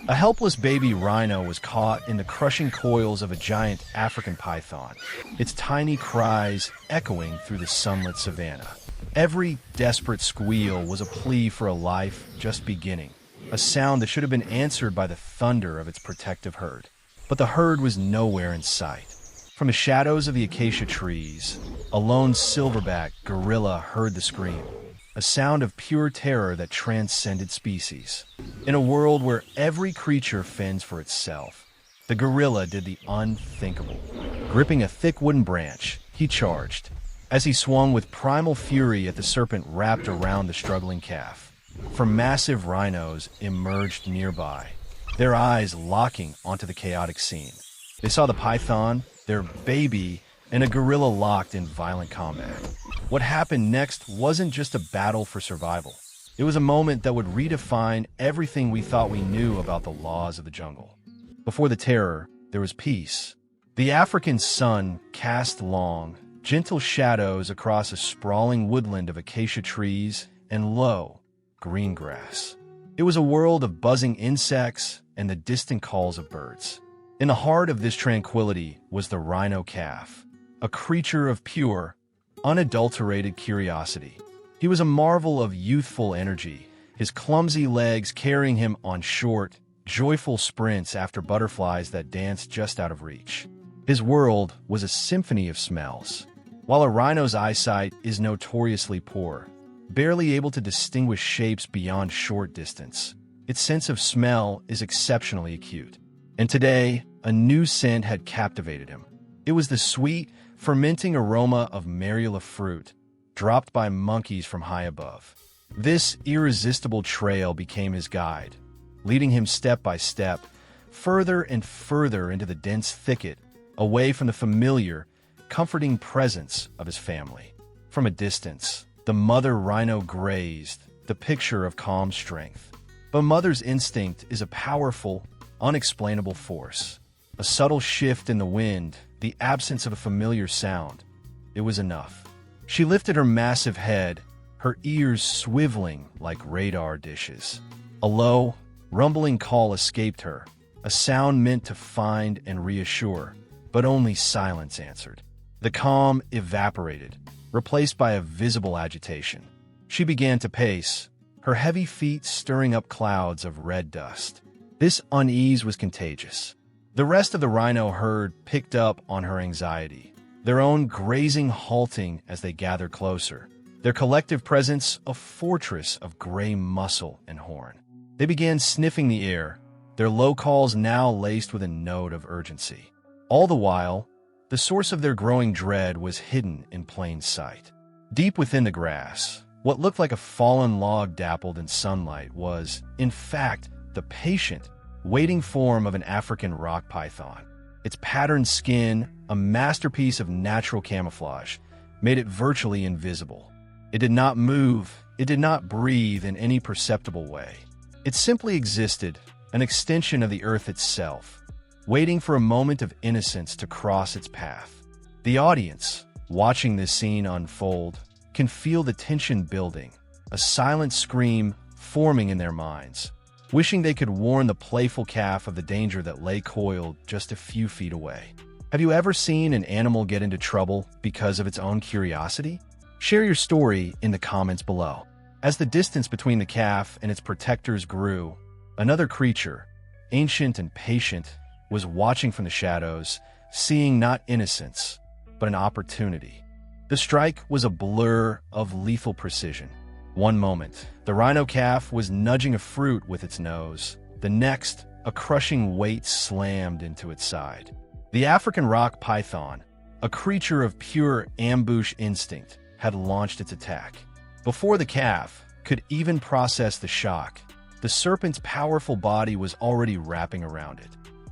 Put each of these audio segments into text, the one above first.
A helpless baby rhino was caught in the crushing coils of a giant African python, its tiny cries echoing through the sunlit savannah. Every desperate squeal was a plea for a life just beginning, a sound that should have been answered by the thunder of its protective herd. But the herd was nowhere in sight. From the shadows of the acacia trees, a lone silverback gorilla heard the scream, a sound of pure terror that transcended species. In a world where every creature fends for itself, the gorilla did the unthinkable. Gripping a thick wooden branch, he charged. As he swung with primal fury at the serpent wrapped around the struggling calf, massive rhinos emerged nearby, their eyes locking onto the chaotic scene. They saw the python, their baby, and a gorilla locked in violent combat. What happened next wasn't just a battle for survival. It was a moment that would redefine everything we thought we knew about the laws of the jungle. Before the terror, there was peace. The African sun cast long, gentle shadows across a sprawling woodland of acacia trees and low, green grass. It was a world of buzzing insects and the distant calls of birds. In the heart of this tranquility was the rhino calf, a creature of pure, unadulterated curiosity. He was a marvel of youthful energy, his clumsy legs carrying him on short, joyful sprints after butterflies that danced just out of reach. His world was a symphony of smells. While a rhino's eyesight is notoriously poor, barely able to distinguish shapes beyond short distance, its sense of smell is exceptionally acute. And today, a new scent had captivated him. It was the sweet, fermenting aroma of marula fruit, dropped by monkeys from high above. This irresistible trail became his guide, leading him step by step, further and further into the dense thicket, away from the familiar, comforting presence of his family. From a distance, the mother rhino grazed, the picture of calm strength. But mother's instinct is a powerful, unexplainable force. A subtle shift in the wind, the absence of a familiar sound. It was enough. She lifted her massive head, her ears swiveling like radar dishes. A low, rumbling call escaped her, a sound meant to find and reassure, but only silence answered. The calm evaporated, replaced by a visible agitation. She began to pace, her heavy feet stirring up clouds of red dust. This unease was contagious. The rest of the rhino herd picked up on her anxiety, their own grazing halting as they gathered closer, their collective presence a fortress of gray muscle and horn. They began sniffing the air, their low calls now laced with a note of urgency. All the while, the source of their growing dread was hidden in plain sight. Deep within the grass, what looked like a fallen log dappled in sunlight was, in fact, the patient, waiting form of an African rock python. Its patterned skin, a masterpiece of natural camouflage, made it virtually invisible. It did not move, it did not breathe in any perceptible way. It simply existed, an extension of the earth itself, waiting for a moment of innocence to cross its path. The audience, watching this scene unfold, can feel the tension building, a silent scream forming in their minds, wishing they could warn the playful calf of the danger that lay coiled just a few feet away. Have you ever seen an animal get into trouble because of its own curiosity? Share your story in the comments below. As the distance between the calf and its protectors grew, another creature, ancient and patient, was watching from the shadows, seeing not innocence, but an opportunity. The strike was a blur of lethal precision. One moment, the rhino calf was nudging a fruit with its nose. The next, a crushing weight slammed into its side. The African rock python, a creature of pure ambush instinct, had launched its attack. Before the calf could even process the shock, the serpent's powerful body was already wrapping around it.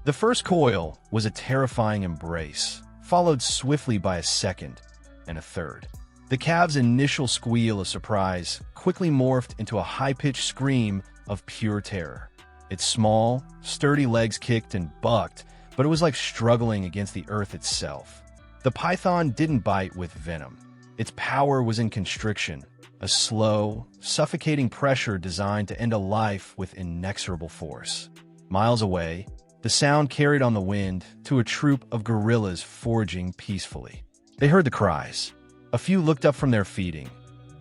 The first coil was a terrifying embrace, followed swiftly by a second and a third. The calf's initial squeal of surprise quickly morphed into a high-pitched scream of pure terror. Its small, sturdy legs kicked and bucked, but it was like struggling against the earth itself. The python didn't bite with venom. Its power was in constriction, a slow, suffocating pressure designed to end a life with inexorable force. Miles away, the sound carried on the wind to a troop of gorillas foraging peacefully. They heard the cries. A few looked up from their feeding,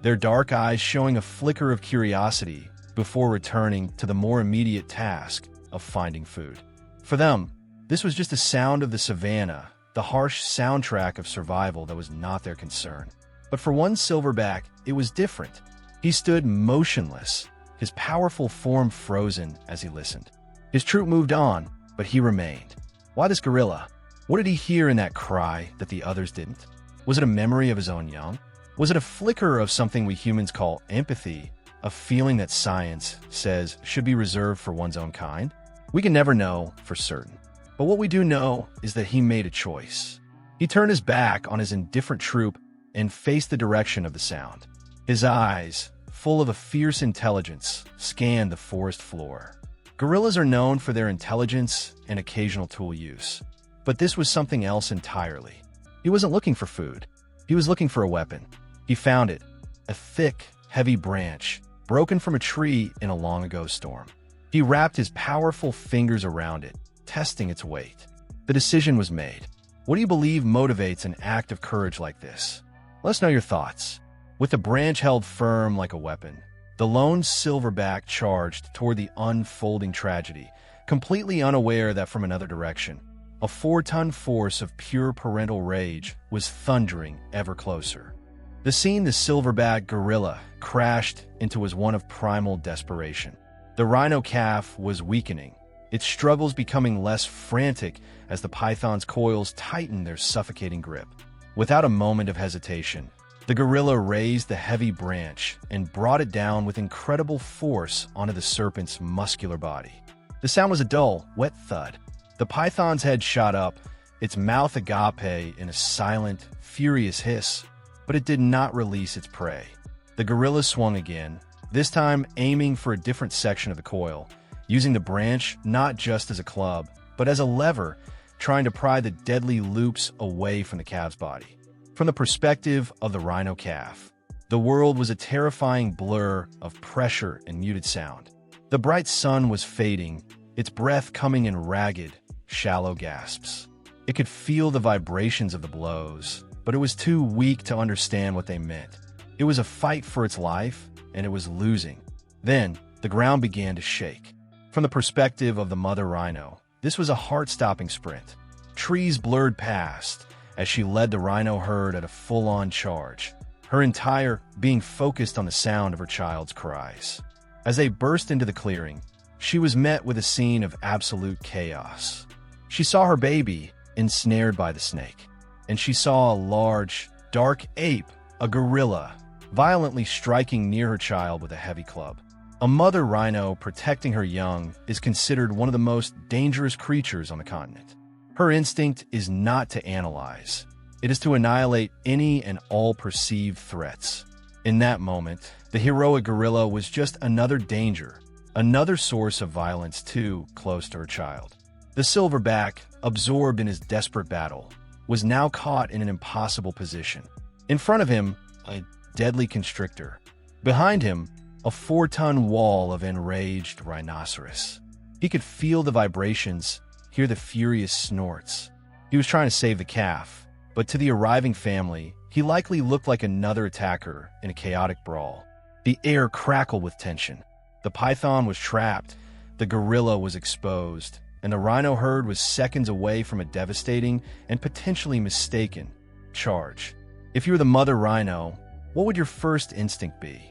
their dark eyes showing a flicker of curiosity before returning to the more immediate task of finding food. For them, this was just the sound of the savannah, the harsh soundtrack of survival that was not their concern. But for one silverback, it was different. He stood motionless, his powerful form frozen as he listened. His troop moved on, but he remained. Why this gorilla? What did he hear in that cry that the others didn't? Was it a memory of his own young? Was it a flicker of something we humans call empathy, a feeling that science says should be reserved for one's own kind? We can never know for certain. But what we do know is that he made a choice. He turned his back on his indifferent troop and faced the direction of the sound. His eyes, full of a fierce intelligence, scanned the forest floor. Gorillas are known for their intelligence and occasional tool use. But this was something else entirely. He wasn't looking for food. He was looking for a weapon. He found it, a thick, heavy branch, broken from a tree in a long-ago storm. He wrapped his powerful fingers around it, testing its weight. The decision was made. What do you believe motivates an act of courage like this? Let us know your thoughts. With the branch held firm like a weapon, the lone silverback charged toward the unfolding tragedy, completely unaware that from another direction, a 4-ton force of pure parental rage was thundering ever closer. The scene the silverback gorilla crashed into was one of primal desperation. The rhino calf was weakening, its struggles becoming less frantic as the python's coils tightened their suffocating grip. Without a moment of hesitation, the gorilla raised the heavy branch and brought it down with incredible force onto the serpent's muscular body. The sound was a dull, wet thud. The python's head shot up, its mouth agape in a silent, furious hiss, but it did not release its prey. The gorilla swung again, this time aiming for a different section of the coil, using the branch not just as a club, but as a lever, trying to pry the deadly loops away from the calf's body. From the perspective of the rhino calf, the world was a terrifying blur of pressure and muted sound. The bright sun was fading, its breath coming in ragged, shallow gasps. It could feel the vibrations of the blows, but it was too weak to understand what they meant. It was a fight for its life, and it was losing. Then, the ground began to shake. From the perspective of the mother rhino, this was a heart-stopping sprint. Trees blurred past as she led the rhino herd at a full-on charge, her entire being focused on the sound of her child's cries. As they burst into the clearing, she was met with a scene of absolute chaos. She saw her baby ensnared by the snake, and she saw a large, dark ape, a gorilla, violently striking near her child with a heavy club. A mother rhino protecting her young is considered one of the most dangerous creatures on the continent. Her instinct is not to analyze. It is to annihilate any and all perceived threats. In that moment, the heroic gorilla was just another danger, another source of violence too close to her child. The silverback, absorbed in his desperate battle, was now caught in an impossible position. In front of him, a deadly constrictor. Behind him, a 4-ton wall of enraged rhinoceros. He could feel the vibrations, hear the furious snorts. He was trying to save the calf, but to the arriving family, he likely looked like another attacker in a chaotic brawl. The air crackled with tension. The python was trapped, the gorilla was exposed, and the rhino herd was seconds away from a devastating and potentially mistaken charge. If you were the mother rhino, what would your first instinct be?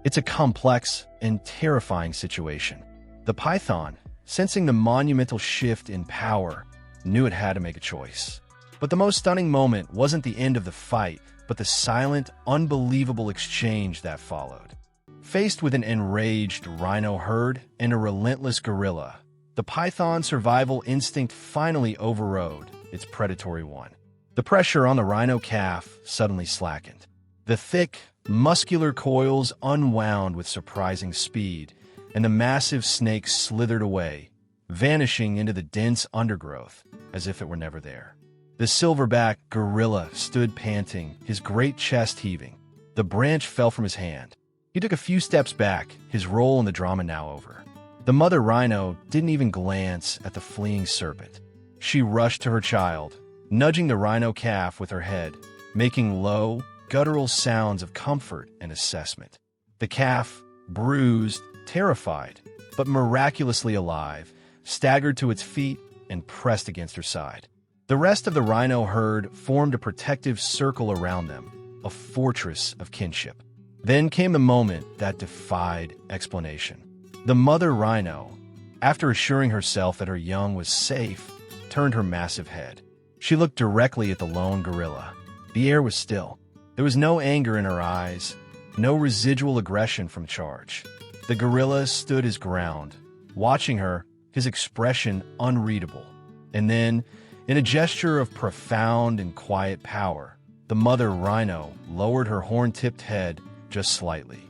It's a complex and terrifying situation. The python, sensing the monumental shift in power, knew it had to make a choice. But the most stunning moment wasn't the end of the fight, but the silent, unbelievable exchange that followed. Faced with an enraged rhino herd and a relentless gorilla, the python's survival instinct finally overrode its predatory one. The pressure on the rhino calf suddenly slackened. The thick, muscular coils unwound with surprising speed, and the massive snake slithered away, vanishing into the dense undergrowth as if it were never there. The silverback gorilla stood panting, his great chest heaving. The branch fell from his hand. He took a few steps back, his role in the drama now over. The mother rhino didn't even glance at the fleeing serpent. She rushed to her child, nudging the rhino calf with her head, making low, guttural sounds of comfort and assessment. The calf, bruised, terrified, but miraculously alive, staggered to its feet and pressed against her side. The rest of the rhino herd formed a protective circle around them, a fortress of kinship. Then came the moment that defied explanation. The mother rhino, after assuring herself that her young was safe, turned her massive head. She looked directly at the lone gorilla. The air was still. There was no anger in her eyes, no residual aggression from charge. The gorilla stood his ground, watching her, his expression unreadable. And then, in a gesture of profound and quiet power, the mother rhino lowered her horn-tipped head just slightly.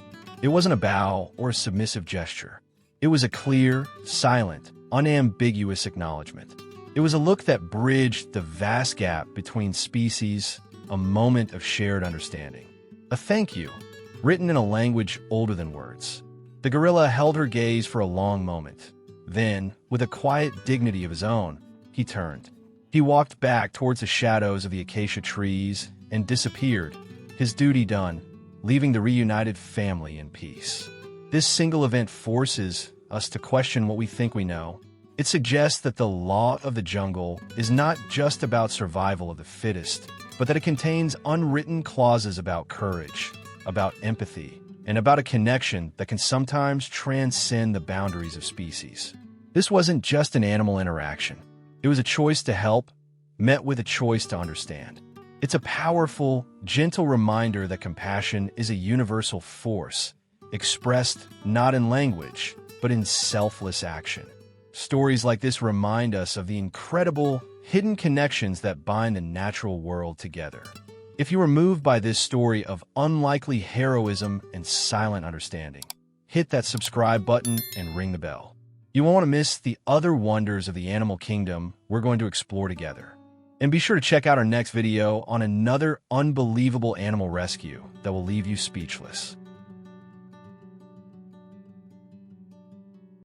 It wasn't a bow or a submissive gesture. It was a clear, silent, unambiguous acknowledgement. It was a look that bridged the vast gap between species, a moment of shared understanding. A thank you, written in a language older than words. The gorilla held her gaze for a long moment. Then, with a quiet dignity of his own, he turned. He walked back towards the shadows of the acacia trees and disappeared, his duty done, leaving the reunited family in peace. This single event forces us to question what we think we know. It suggests that the law of the jungle is not just about survival of the fittest, but that it contains unwritten clauses about courage, about empathy, and about a connection that can sometimes transcend the boundaries of species. This wasn't just an animal interaction. It was a choice to help, met with a choice to understand. It's a powerful, gentle reminder that compassion is a universal force, expressed not in language, but in selfless action. Stories like this remind us of the incredible, hidden connections that bind the natural world together. If you were moved by this story of unlikely heroism and silent understanding, hit that subscribe button and ring the bell. You won't want to miss the other wonders of the animal kingdom we're going to explore together. And be sure to check out our next video on another unbelievable animal rescue that will leave you speechless.